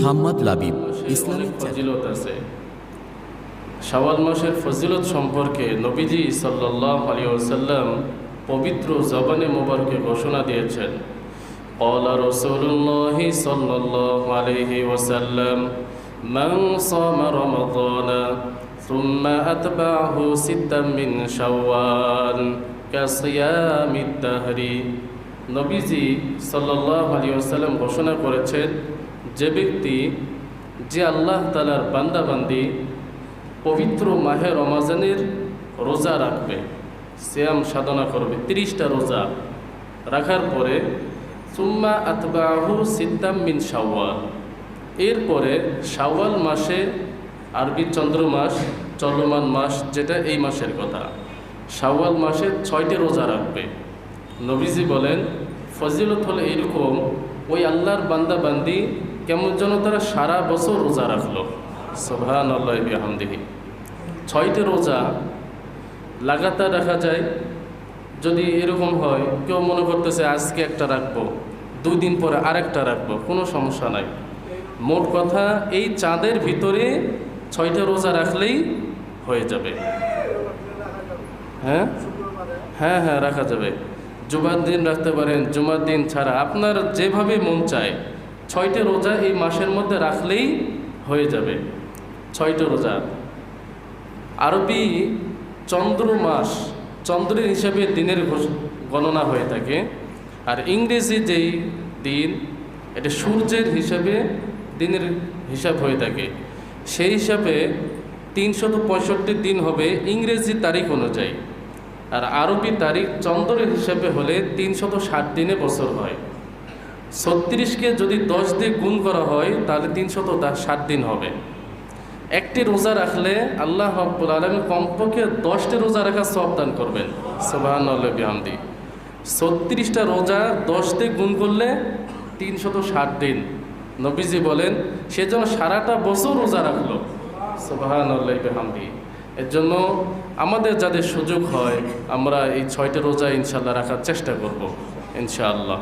Muhammad Labib Islamic ফজিলত আছে। শাওয়াল মাসের ফজিলত সম্পর্কে নবীজি সাল্লাল্লাহু আলাইহি ওয়াসাল্লাম পবিত্র জবানে মোবারকে ঘোষণা দিয়েছেন। ক্বালা রাসূলুল্লাহ সাল্লাল্লাহু আলাইহি ওয়াসাল্লাম মান সামা রমাদানা সুম্মা আতবা'হু সিত্তাম মিন শাওয়াল কাসিয়ামিদ দাহরি। নবীজি সাল্লাল্লাহু আলাইহি ওয়াসাল্লাম ঘোষণা করেছেন, যে ব্যক্তি যে আল্লাহ তাআলার বান্দাবান্দি পবিত্র মাহে রমাজানের রোজা রাখবে, সিয়াম সাধনা করবে, 30টা রোজা রাখার পরে সুম্মা আতবাহু সিত্তাম মিন শাওয়াল, এরপরে শাওয়াল মাসে, আরবি চন্দ্রমাস চলমান মাস যেটা এই মাসের কথা, শাওয়াল মাসে 6টি রোজা রাখবে। নবীজি বলেন ফজিলত হলে এরকম, ওই আল্লাহর বান্দা বান্দি কেমন যেন তারা সারা বছর রোজা রাখলো। সুবহানাল্লাহি বিহামদিহি। 6টি রোজা লাগাতার রাখা যায়। যদি এরকম হয়, কেউ মনে করতেছে আজকে একটা রাখবো, 2 দিন পরে আরেকটা রাখবো, কোনো সমস্যা নাই। মোট কথা এই চাঁদের ভিতরে 6টা রোজা রাখলেই হয়ে যাবে। হ্যাঁ হ্যাঁ হ্যাঁ রাখা যাবে। জুমার দিন রাখতে পারেন, জুমার দিন ছাড়া আপনার যেভাবে মন চায় 6টা রোজা এই মাসের মধ্যে রাখলেই হয়ে যাবে। 6টা রোজা আরবি চন্দ্র মাস, চন্দ্রের হিসাবে দিনের গণনা হয়ে থাকে, আর ইংরেজি যেই দিন এটা সূর্যের হিসাবে দিনের হিসাব হয়ে থাকে। সেই হিসাবে 365 দিন হবে ইংরেজি তারিখ অনুযায়ী, আর আরবি তারিখ চন্দ্রের হিসাবে হলে 360 দিনে বছর হয়। 36কে যদি 10 দিয়ে গুণ করা হয় তাহলে 360 দিন হবে। একটি রোজা রাখলে আল্লাহ রাব্বুল আলামিন কমপক্ষে 10টি রোজা রাখার সওয়াব দান করবেন। সুবহানাল্লাহি বিহামদি। 36টা রোজা 10 দিয়ে গুণ করলে 360 দিন। নবীজি বলেন সে যেন সারাটা বছর রোজা রাখলো। সুবহানাল্লাহি বিহামদি। এর জন্য আমাদের যাদের সুযোগ হয় আমরা এই 6টা রোজা ইনশাআল্লাহ রাখার চেষ্টা করব ইনশাআল্লাহ।